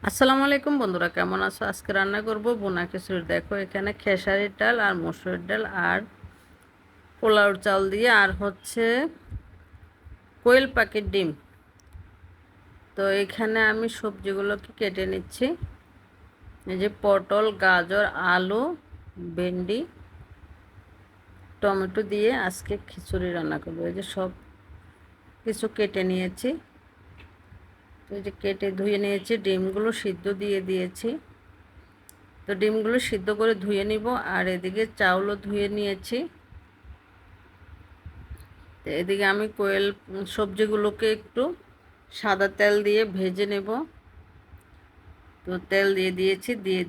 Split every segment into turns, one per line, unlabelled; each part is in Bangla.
আসসালামু আলাইকুম বন্ধুরা, কেমন আছো? আজকে রান্না করব বোনা খিচুড়ি। দেখো এখানে খেসারির ডাল আর মসুরের ডাল আর পোলাওর চাল দিয়ে আর হচ্ছে কোয়েল পাখির ডিম। তো এখানে আমি সবজিগুলোকে কেটে নিচ্ছি। এই যে পটল, গাজর, আলু, ভেন্ডি, টমেটো দিয়ে আজকে খিচুড়ি রান্না করবো। এই যে সব কিছু কেটে নিয়েছি। তো এই যে কেটে ধুয়ে নিয়েছি, ডিমগুলো সিদ্ধ দিয়ে দিয়েছি। তো ডিমগুলো সিদ্ধ করে ধুয়ে নিব। আর এদিকে চাউলও ধুয়ে নিয়েছি। তো এদিকে আমি কোয়েল সবজিগুলোকে একটু সাদা তেল দিয়ে ভেজে নেব। তো তেল দিয়ে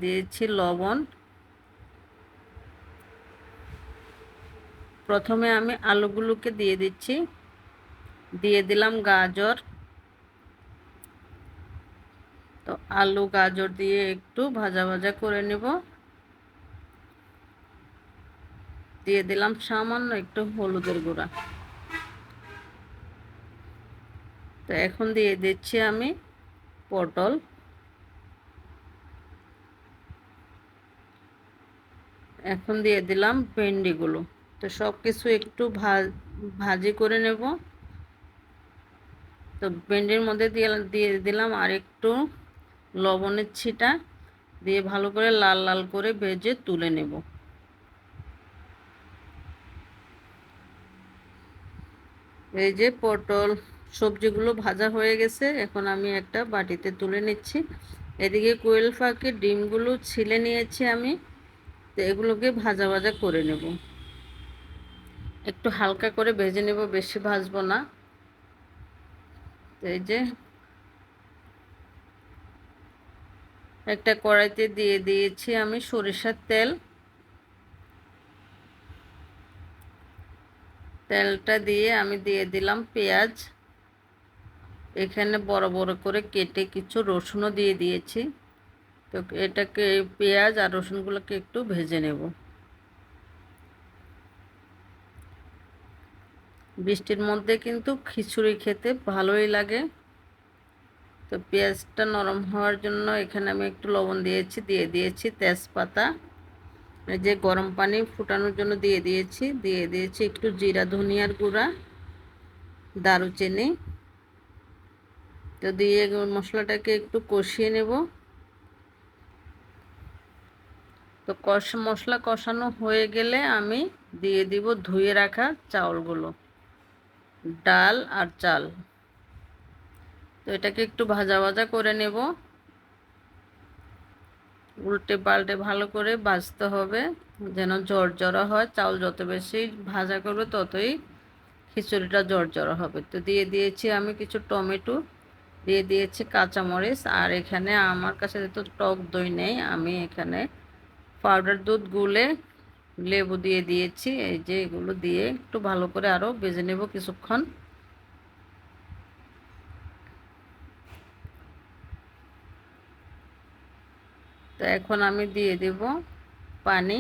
দিয়েছি লবণ। প্রথমে আমি আলুগুলোকে দিয়ে দিচ্ছি, দিয়ে দিলাম গাজর। তো আলু গাজর দিয়ে একটু ভাজা ভাজা করে নেব। দিয়ে দিলাম সামান্য একটু হলুদের গুঁড়া। তো এখন দিয়ে দিচ্ছি আমি পটল। এখন দিয়ে দিলাম ভেন্ডিগুলো। তো সব কিছু একটু ভাজি করে নেব। তো ভেন্ডির মধ্যে দিয়ে দিলাম আর একটু লবণের ছিটা দিয়ে ভালো করে লাল লাল করে ভেজে তুলে নেব। এই যে পটল সবজিগুলো ভাজা হয়ে গেছে, এখন আমি একটা বাটিতে তুলে নিচ্ছি। এদিকে কোয়েল পাখির ডিমগুলো ছিলে নিয়েছি আমি। তো এগুলোকে ভাজা ভাজা করে নেব, একটু হালকা করে ভেজে নেব, বেশি ভাজবো না। এই যে একটা কড়াইতে দিয়ে দিয়েছি আমি সরিষার তেল। তেলটা দিয়ে আমি দিয়ে দিলাম পেঁয়াজ। এখানে বড় বড় করে কেটে কিছু রসুনও দিয়ে দিয়েছি। তো এটাকে পেঁয়াজ আর রসুনগুলোকে একটু ভেজে নেব। বৃষ্টির মধ্যে কিন্তু খিচুড়ি খেতে ভালোই লাগে। তো পেঁয়াজটা নরম হওয়ার জন্য এখানে আমি একটু লবণ দিয়েছি, দিয়ে দিয়েছি তেজপাতা। এই যে গরম পানি ফুটানোর জন্য দিয়ে দিয়েছি একটু জিরা ধনিয়ার গুঁড়া, দারুচিনি। তো দিয়ে মশলাটাকে একটু কষিয়ে নেব। তো মশলা কষানো হয়ে গেলে আমি দিয়ে দিব ধুয়ে রাখা চাউলগুলো, ডাল আর চাল। তো এটাকে একটু ভাজা ভাজা করে নেব। উল্টে পাল্টে ভালো করে ভাজতে হবে যেন ঝরঝরা হয়। চাউল যত বেশি ভাজা করবে ততই খিচুড়িটা ঝরঝরা হবে। তো দিয়ে দিয়েছি আমি কিছু টমেটো, দিয়ে দিয়েছি কাঁচামরিচ। আর এখানে আমার কাছে যেহেতু টক দই নেই, আমি এখানে পাউডার দুধ গুলে লেবু দিয়ে দিয়েছি। এই যে এগুলো দিয়ে একটু ভালো করে আরও ভেজে নেব কিছুক্ষণ। তো এখন আমি দিয়ে দেব পানি।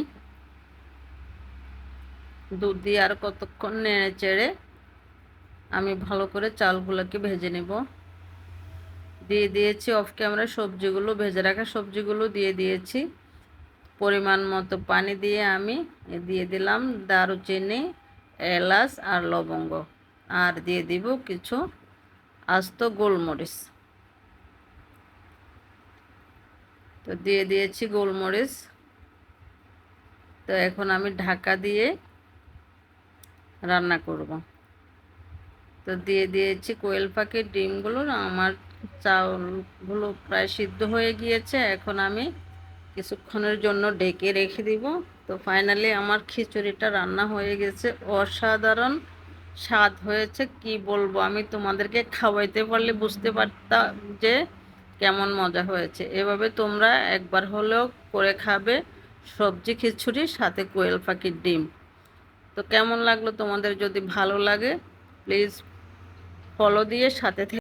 দুধ দিয়ে আর কতক্ষণ নেড়ে চেড়ে আমি ভালো করে চালগুলোকে ভেজে নেব। দিয়ে দিয়েছি অফ ক্যামেরা সবজিগুলো, ভেজে রাখা সবজিগুলো দিয়ে দিয়েছি। পরিমাণ মতো পানি দিয়ে আমি দিয়ে দিলাম দারুচিনি, এলাচ আর লবঙ্গ। আর দিয়ে দিব কিছু আস্ত গোলমরিচ। তো দিয়ে দিয়েছি গোলমরিচ। তো এখন আমি ঢাকা দিয়ে রান্না করব। তো দিয়ে দিয়েছি কোয়েল পাখির ডিমগুলো। আমার চাউলগুলো প্রায় সিদ্ধ হয়ে গিয়েছে, এখন আমি কিছুক্ষণের জন্য ঢেকে রেখে দিব। তো ফাইনালি আমার খিচুড়িটা রান্না হয়ে গেছে। অসাধারণ স্বাদ হয়েছে, কি বলবো। আমি তোমাদেরকে খাওয়াইতে পারলে বুঝতে পারতাম যে কেমন মজা হয়েছে। এভাবে তোমরা একবার হলেও করে খাবে সবজি খিচুড়ির সাথে কোয়েল পাখির ডিম। তো কেমন লাগলো তোমাদের? যদি ভালো লাগে প্লিজ ফলো দিয়ে সাথে